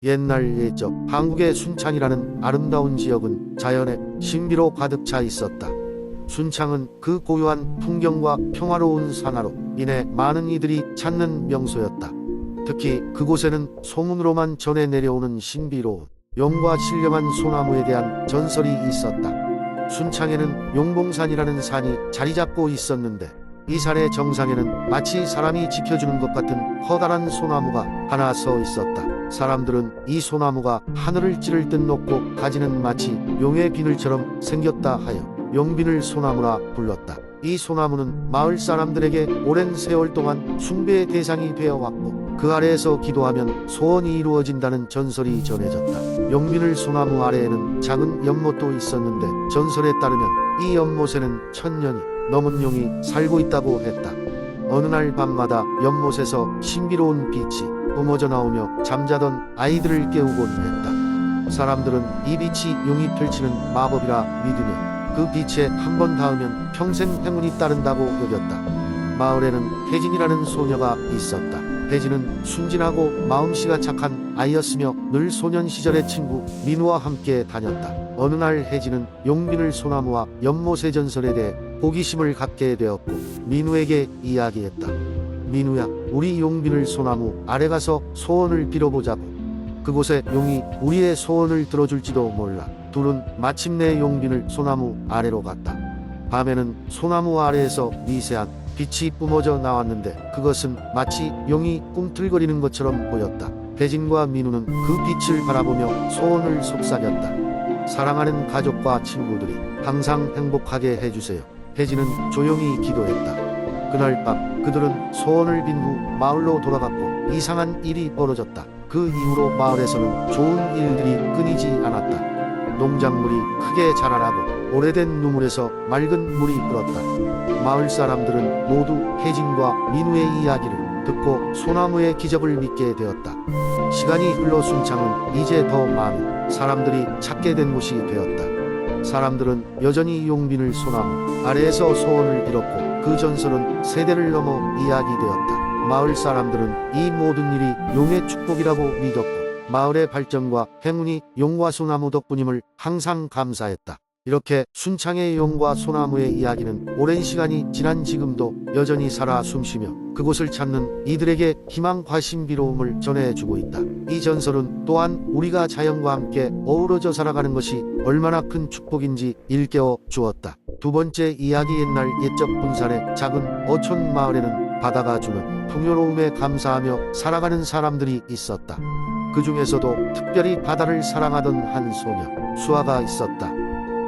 옛날 옛적 한국의 순창이라는 아름다운 지역은 자연의 신비로 가득 차 있었다. 순창은 그 고요한 풍경과 평화로운 산하로 인해 많은 이들이 찾는 명소였다. 특히 그곳에는 소문으로만 전해 내려오는 신비로운 용과 신령한 소나무에 대한 전설이 있었다. 순창에는 용봉산이라는 산이 자리 잡고 있었는데 이 산의 정상에는 마치 사람이 지켜주는 것 같은 커다란 소나무가 하나 서 있었다. 사람들은 이 소나무가 하늘을 찌를 듯 높고 가지는 마치 용의 비늘처럼 생겼다 하여 용비늘 소나무라 불렀다. 이 소나무는 마을 사람들에게 오랜 세월 동안 숭배의 대상이 되어 왔고 그 아래에서 기도하면 소원이 이루어진다는 전설이 전해졌다. 용비늘 소나무 아래에는 작은 연못도 있었는데 전설에 따르면 이 연못에는 1000년이 넘은 용이 살고 있다고 했다. 어느 날 밤마다 연못에서 신비로운 빛이 뿜어져 나오며 잠자던 아이들을 깨우곤 했다. 사람들은 이 빛이 용이 펼치는 마법이라 믿으며 그 빛에 한 번 닿으면 평생 행운이 따른다고 여겼다. 마을에는 혜진이라는 소녀가 있었다. 혜진은 순진하고 마음씨가 착한 아이였으며 늘 소년 시절의 친구 민우와 함께 다녔다. 어느 날 혜진은 용비늘 소나무와 연못의 전설에 대해 호기심을 갖게 되었고 민우에게 이야기했다. 민우야, 우리 용비늘 소나무 아래 가서 소원을 빌어보자고. 그곳에 용이 우리의 소원을 들어줄지도 몰라. 둘은 마침내 용비늘 소나무 아래로 갔다. 밤에는 소나무 아래에서 미세한 빛이 뿜어져 나왔는데 그것은 마치 용이 꿈틀거리는 것처럼 보였다. 혜진과 민우는 그 빛을 바라보며 소원을 속삭였다. 사랑하는 가족과 친구들이 항상 행복하게 해주세요. 혜진은 조용히 기도했다. 그날 밤 그들은 소원을 빈 후 마을로 돌아갔고 이상한 일이 벌어졌다. 그 이후로 마을에서는 좋은 일들이 끊이지 않았다. 농작물이 크게 자라나고 오래된 누물에서 맑은 물이 흘렀다. 마을 사람들은 모두 혜진과 민우의 이야기를 듣고 소나무의 기적을 믿게 되었다. 시간이 흘러 순창은 이제 더 많은 사람들이 찾게 된 곳이 되었다. 사람들은 여전히 용비늘 소나무 아래에서 소원을 빌었고 그 전설은 세대를 넘어 이야기되었다. 마을 사람들은 이 모든 일이 용의 축복이라고 믿었고 마을의 발전과 행운이 용과 소나무 덕분임을 항상 감사했다. 이렇게 순창의 용과 소나무의 이야기는 오랜 시간이 지난 지금도 여전히 살아 숨쉬며 그곳을 찾는 이들에게 희망과 신비로움을 전해주고 있다. 이 전설은 또한 우리가 자연과 함께 어우러져 살아가는 것이 얼마나 큰 축복인지 일깨워 주었다. 두 번째 이야기. 옛날 옛적 분산의 작은 어촌 마을에는 바다가 주는 풍요로움에 감사하며 살아가는 사람들이 있었다. 그 중에서도 특별히 바다를 사랑하던 한 소녀 수아가 있었다.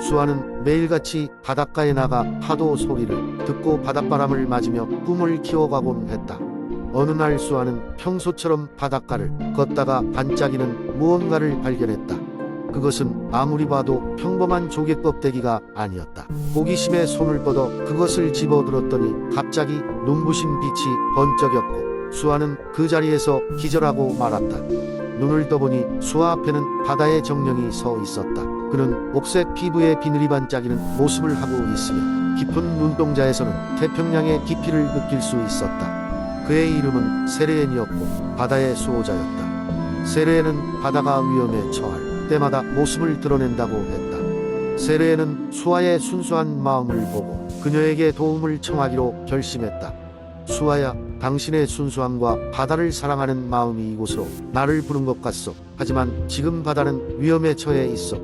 수아는 매일같이 바닷가에 나가 파도 소리를 듣고 바닷바람을 맞으며 꿈을 키워가곤 했다. 어느 날 수아는 평소처럼 바닷가를 걷다가 반짝이는 무언가를 발견했다. 그것은 아무리 봐도 평범한 조개 껍데기가 아니었다. 호기심에 손을 뻗어 그것을 집어들었더니 갑자기 눈부신 빛이 번쩍였고 수아는 그 자리에서 기절하고 말았다. 눈을 떠보니 수아 앞에는 바다의 정령이 서 있었다. 그는 옥색 피부에 비늘이 반짝이는 모습을 하고 있으며 깊은 눈동자에서는 태평양의 깊이를 느낄 수 있었다. 그의 이름은 세레엔이었고 바다의 수호자였다. 세레엔은 바다가 위험에 처할 때마다 모습을 드러낸다고 했다. 세레엔은 수아의 순수한 마음을 보고 그녀에게 도움을 청하기로 결심했다. 수아야, 당신의 순수함과 바다를 사랑하는 마음이 이곳으로 나를 부른 것 같소. 하지만 지금 바다는 위험에 처해 있어.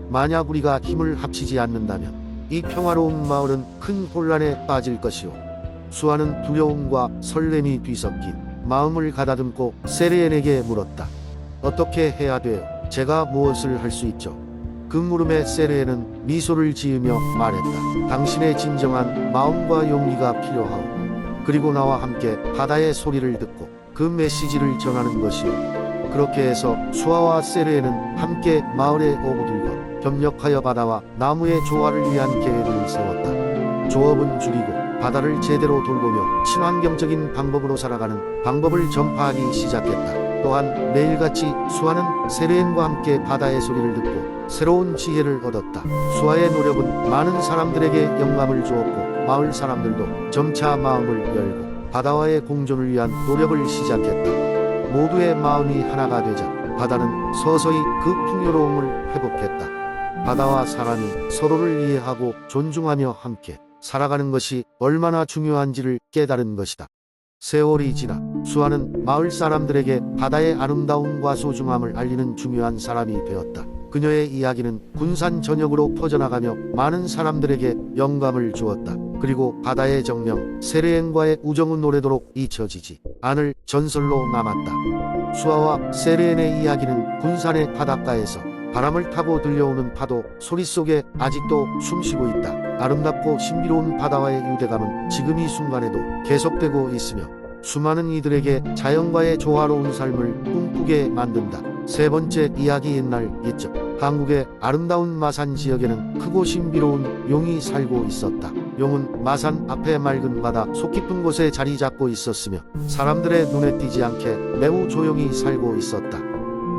만약 우리가 힘을 합치지 않는다면 이 평화로운 마을은 큰 혼란에 빠질 것이오. 수아는 두려움과 설렘이 뒤섞인 마음을 가다듬고 세레엔에게 물었다. 어떻게 해야 돼요? 제가 무엇을 할 수 있죠? 그 물음에 세레엔은 미소를 지으며 말했다. 당신의 진정한 마음과 용기가 필요하오. 그리고 나와 함께 바다의 소리를 듣고 그 메시지를 전하는 것이오. 그렇게 해서 수아와 세레엔은 함께 마을의 어부들과 협력하여 바다와 나무의 조화를 위한 계획을 세웠다. 조업은 줄이고 바다를 제대로 돌보며 친환경적인 방법으로 살아가는 방법을 전파하기 시작했다. 또한 매일같이 수아는 세레엔과 함께 바다의 소리를 듣고 새로운 지혜를 얻었다. 수아의 노력은 많은 사람들에게 영감을 주었고 마을 사람들도 점차 마음을 열고 바다와의 공존을 위한 노력을 시작했다. 모두의 마음이 하나가 되자 바다는 서서히 그 풍요로움을 회복했다. 바다와 사람이 서로를 이해하고 존중하며 함께 살아가는 것이 얼마나 중요한지를 깨달은 것이다. 세월이 지나 수아는 마을 사람들에게 바다의 아름다움과 소중함을 알리는 중요한 사람이 되었다. 그녀의 이야기는 군산 전역으로 퍼져나가며 많은 사람들에게 영감을 주었다. 그리고 바다의 정령 세레엔과의 우정은 오래도록 잊혀지지 않을 전설로 남았다. 수아와 세레엔의 이야기는 군산의 바닷가에서 바람을 타고 들려오는 파도 소리 속에 아직도 숨쉬고 있다. 아름답고 신비로운 바다와의 유대감은 지금 이 순간에도 계속되고 있으며 수많은 이들에게 자연과의 조화로운 삶을 꿈꾸게 만든다. 세 번째 이야기. 옛날 옛적 한국의 아름다운 마산 지역에는 크고 신비로운 용이 살고 있었다. 용은 마산 앞의 맑은 바다 속 깊은 곳에 자리 잡고 있었으며 사람들의 눈에 띄지 않게 매우 조용히 살고 있었다.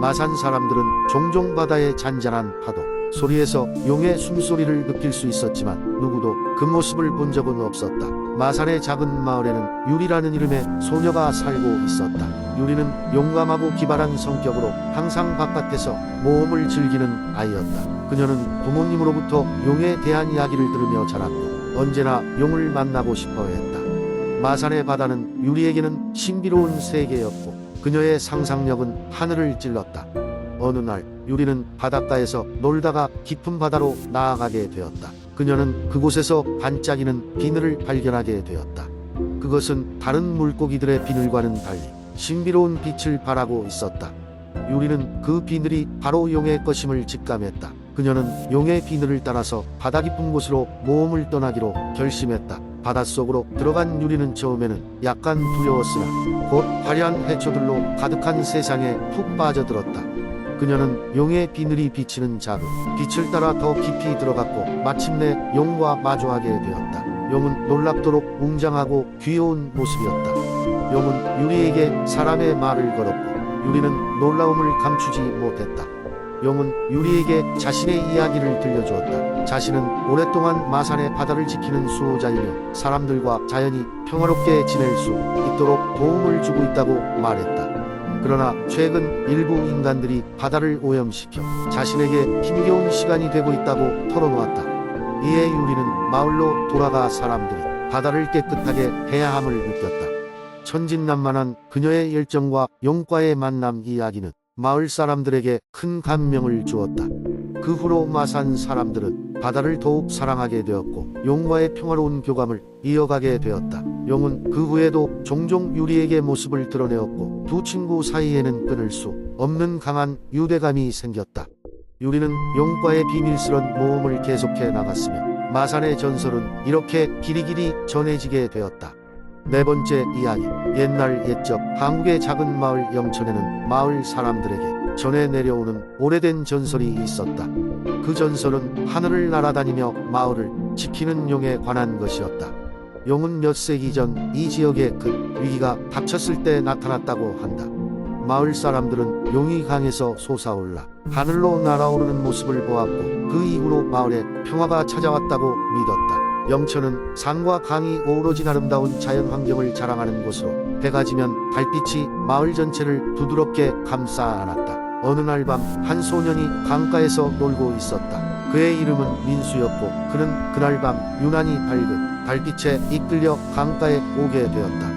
마산 사람들은 종종 바다의 잔잔한 파도 소리에서 용의 숨소리를 느낄 수 있었지만 누구도 그 모습을 본 적은 없었다. 마산의 작은 마을에는 유리라는 이름의 소녀가 살고 있었다. 유리는 용감하고 기발한 성격으로 항상 바깥에서 모험을 즐기는 아이였다. 그녀는 부모님으로부터 용에 대한 이야기를 들으며 자랐고 언제나 용을 만나고 싶어 했다. 마산의 바다는 유리에게는 신비로운 세계였고 그녀의 상상력은 하늘을 찔렀다. 어느 날 유리는 바닷가에서 놀다가 깊은 바다로 나아가게 되었다. 그녀는 그곳에서 반짝이는 비늘을 발견하게 되었다. 그것은 다른 물고기들의 비늘과는 달리 신비로운 빛을 발하고 있었다. 유리는 그 비늘이 바로 용의 것임을 직감했다. 그녀는 용의 비늘을 따라서 바다 깊은 곳으로 모험을 떠나기로 결심했다. 바닷속으로 들어간 유리는 처음에는 약간 두려웠으나 곧 화려한 해초들로 가득한 세상에 푹 빠져들었다. 그녀는 용의 비늘이 비치는 작은 빛을 따라 더 깊이 들어갔고 마침내 용과 마주하게 되었다. 용은 놀랍도록 웅장하고 귀여운 모습이었다. 용은 유리에게 사람의 말을 걸었고 유리는 놀라움을 감추지 못했다. 용은 유리에게 자신의 이야기를 들려주었다. 자신은 오랫동안 마산의 바다를 지키는 수호자이며 사람들과 자연이 평화롭게 지낼 수 있도록 도움을 주고 있다고 말했다. 그러나 최근 일부 인간들이 바다를 오염시켜 자신에게 힘겨운 시간이 되고 있다고 털어놓았다. 이에 유리는 마을로 돌아가 사람들이 바다를 깨끗하게 해야 함을 느꼈다. 천진난만한 그녀의 열정과 용과의 만남 이야기는 마을 사람들에게 큰 감명을 주었다. 그 후로 마산 사람들은 바다를 더욱 사랑하게 되었고 용과의 평화로운 교감을 이어가게 되었다. 용은 그 후에도 종종 유리에게 모습을 드러내었고 두 친구 사이에는 끊을 수 없는 강한 유대감이 생겼다. 유리는 용과의 비밀스런 모험을 계속해 나갔으며 마산의 전설은 이렇게 길이길이 전해지게 되었다. 네 번째 이야기. 옛날 옛적 한국의 작은 마을 영천에는 마을 사람들에게 전해 내려오는 오래된 전설이 있었다. 그 전설은 하늘을 날아다니며 마을을 지키는 용에 관한 것이었다. 용은 몇 세기 전 이 지역에 큰 위기가 닥쳤을 때 나타났다고 한다. 마을 사람들은 용이 강에서 솟아올라 하늘로 날아오르는 모습을 보았고 그 이후로 마을에 평화가 찾아왔다고 믿었다. 영천은 산과 강이 어우러진 아름다운 자연 환경을 자랑하는 곳으로 해가 지면 달빛이 마을 전체를 부드럽게 감싸 안았다. 어느 날 밤 한 소년이 강가에서 놀고 있었다. 그의 이름은 민수였고 그는 그날 밤 유난히 밝은 달빛에 이끌려 강가에 오게 되었다.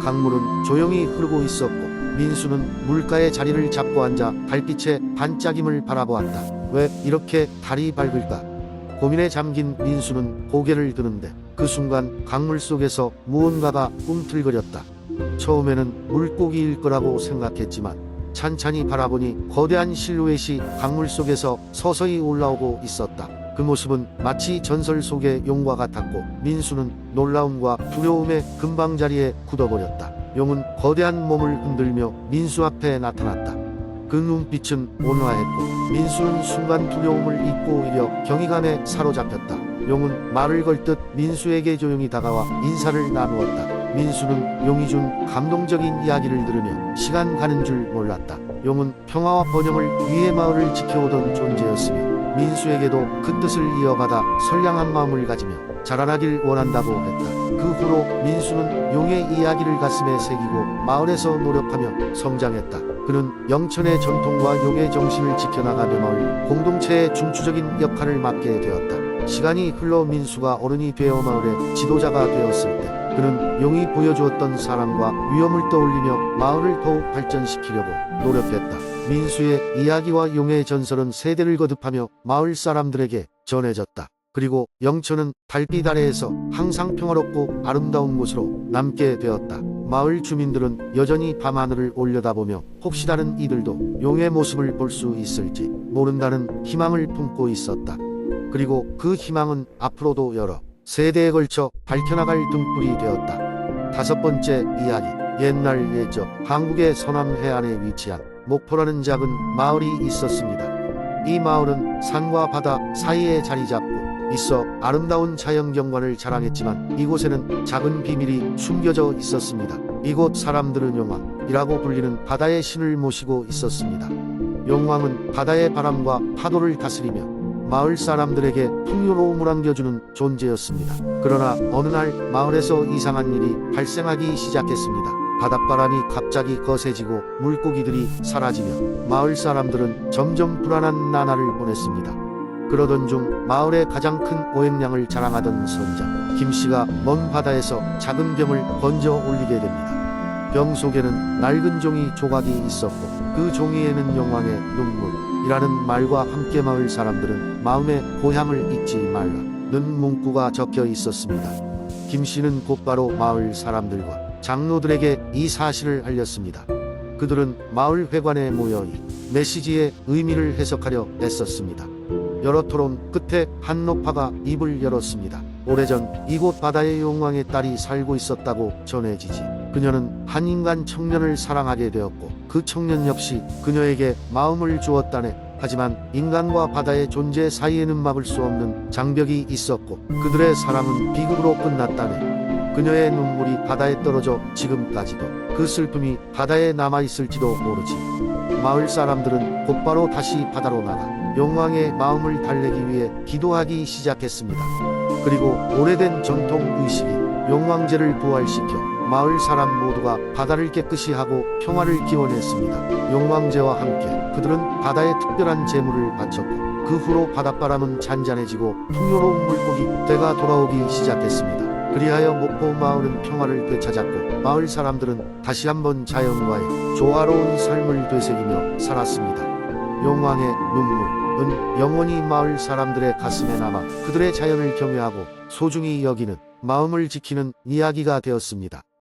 강물은 조용히 흐르고 있었고 민수는 물가에 자리를 잡고 앉아 달빛의 반짝임을 바라보았다. 왜 이렇게 달이 밝을까? 고민에 잠긴 민수는 고개를 드는데 그 순간 강물 속에서 무언가가 꿈틀거렸다. 처음에는 물고기일 거라고 생각했지만 찬찬히 바라보니 거대한 실루엣이 강물 속에서 서서히 올라오고 있었다. 그 모습은 마치 전설 속의 용과 같았고 민수는 놀라움과 두려움에 금방 자리에 굳어버렸다. 용은 거대한 몸을 흔들며 민수 앞에 나타났다. 그 눈빛은 온화했고 민수는 순간 두려움을 잊고 오히려 경이감에 사로잡혔다. 용은 말을 걸듯 민수에게 조용히 다가와 인사를 나누었다. 민수는 용이 준 감동적인 이야기를 들으며 시간 가는 줄 몰랐다. 용은 평화와 번영을 위해 마을을 지켜오던 존재였으며 민수에게도 그 뜻을 이어받아 선량한 마음을 가지며 자라나길 원한다고 했다. 그 후로 민수는 용의 이야기를 가슴에 새기고 마을에서 노력하며 성장했다. 그는 영천의 전통과 용의 정신을 지켜나가며 마을 공동체의 중추적인 역할을 맡게 되었다. 시간이 흘러 민수가 어른이 되어 마을의 지도자가 되었을 때 그는 용이 보여주었던 사랑과 위엄을 떠올리며 마을을 더욱 발전시키려고 노력했다. 민수의 이야기와 용의 전설은 세대를 거듭하며 마을 사람들에게 전해졌다. 그리고 영천은 달빛 아래에서 항상 평화롭고 아름다운 곳으로 남게 되었다. 마을 주민들은 여전히 밤하늘을 올려다보며 혹시 다른 이들도 용의 모습을 볼 수 있을지 모른다는 희망을 품고 있었다. 그리고 그 희망은 앞으로도 여러 세대에 걸쳐 밝혀나갈 등불이 되었다. 다섯 번째 이야기. 옛날 예적 한국의 서남 해안에 위치한 목포라는 작은 마을이 있었습니다. 이 마을은 산과 바다 사이에 자리 잡고 있어 아름다운 자연경관을 자랑했지만 이곳에는 작은 비밀이 숨겨져 있었습니다. 이곳 사람들은 용왕이라고 불리는 바다의 신을 모시고 있었습니다. 용왕은 바다의 바람과 파도를 다스리며 마을 사람들에게 풍요로움을 안겨주는 존재였습니다. 그러나 어느 날 마을에서 이상한 일이 발생하기 시작했습니다. 바닷바람이 갑자기 거세지고 물고기들이 사라지며 마을 사람들은 점점 불안한 나날을 보냈습니다. 그러던 중 마을의 가장 큰 오행량을 자랑하던 선장 김씨가 먼 바다에서 작은 병을 건져 올리게 됩니다. 병 속에는 낡은 종이 조각이 있었고 그 종이에는 용왕의 눈물이라는 말과 함께 마을 사람들은 마음의 고향을 잊지 말라는 문구가 적혀 있었습니다. 김씨는 곧바로 마을 사람들과 장로들에게 이 사실을 알렸습니다. 그들은 마을 회관에 모여 이 메시지의 의미를 해석하려 애썼습니다. 여러 토론 끝에 한 노파가 입을 열었습니다. 오래전 이곳 바다의 용왕의 딸이 살고 있었다고 전해지지. 그녀는 한 인간 청년을 사랑하게 되었고 그 청년 역시 그녀에게 마음을 주었다네. 하지만 인간과 바다의 존재 사이에는 막을 수 없는 장벽이 있었고 그들의 사랑은 비극으로 끝났다네. 그녀의 눈물이 바다에 떨어져 지금까지도 그 슬픔이 바다에 남아있을지도 모르지. 마을 사람들은 곧바로 다시 바다로 나가 용왕의 마음을 달래기 위해 기도하기 시작했습니다. 그리고 오래된 전통 의식인 용왕제를 부활시켜 마을 사람 모두가 바다를 깨끗이 하고 평화를 기원했습니다. 용왕제와 함께 그들은 바다에 특별한 제물을 바쳤고 그 후로 바닷바람은 잔잔해지고 풍요로운 물고기 때가 돌아오기 시작했습니다. 그리하여 목포 마을은 평화를 되찾았고 마을 사람들은 다시 한번 자연과의 조화로운 삶을 되새기며 살았습니다. 용왕의 눈물은 영원히 마을 사람들의 가슴에 남아 그들의 자연을 경외하고 소중히 여기는 마음을 지키는 이야기가 되었습니다.